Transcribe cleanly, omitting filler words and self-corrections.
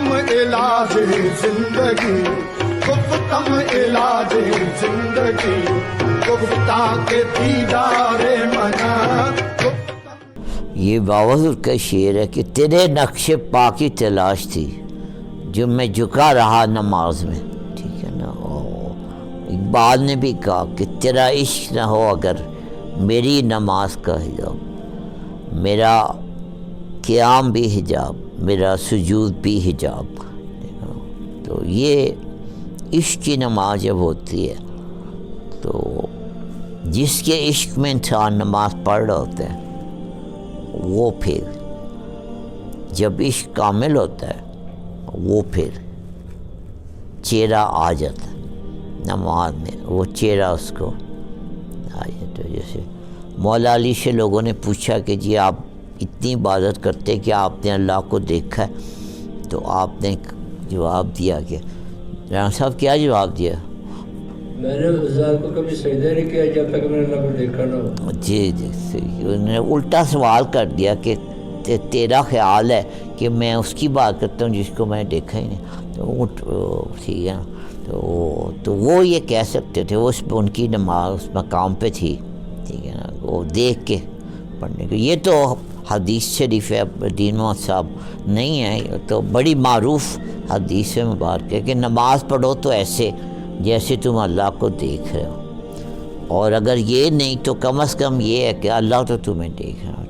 گفتم علاج زندگی، گفتم علاج زندگی، گفتہ کے دیدار منا. یہ باوض کا شعر ہے کہ تیرے نقش پا کی تلاش تھی جو میں جھکا رہا نماز میں. ٹھیک ہے نا. اقبال نے بھی کہا کہ تیرا عشق نہ ہو اگر میری نماز کا حجاب، میرا قیام بھی حجاب، میرا سجود بھی حجاب. تو یہ عشق کی نماز جب ہوتی ہے تو جس کے عشق میں انسان نماز پڑھ رہا ہوتا ہے وہ پھر جب عشق کامل ہوتا ہے وہ پھر چہرہ آ جاتا ہے نماز میں، وہ چہرہ اس کو آ جاتا ہے. جیسے مولا علی سے لوگوں نے پوچھا کہ جی آپ اتنی عبادت کرتے کہ آپ نے اللہ کو دیکھا ہے؟ تو آپ نے جواب دیا کہ رانا صاحب کیا جواب دیا؟ میں نے اس ذات کو کبھی سجدہ نہیں کیا جب تک میں نے اللہ کو دیکھا نہ ہو. جی انہوں نے الٹا سوال کر دیا کہ تیرا خیال ہے کہ میں اس کی بات کرتا ہوں جس کو میں نے دیکھا ہی نہیں. تو ٹھیک ہے نا. تو وہ یہ کہہ سکتے تھے، وہ ان کی نماز اس مقام پہ تھی. ٹھیک ہے نا. وہ دیکھ کے پڑھنے کو، یہ تو حدیث شریف ہے. دین محمد صاحب نہیں ہے، تو بڑی معروف حدیث مبارک ہے کہ نماز پڑھو تو ایسے جیسے تم اللہ کو دیکھ رہے ہو، اور اگر یہ نہیں تو کم از کم یہ ہے کہ اللہ تو تمہیں دیکھ رہا ہے.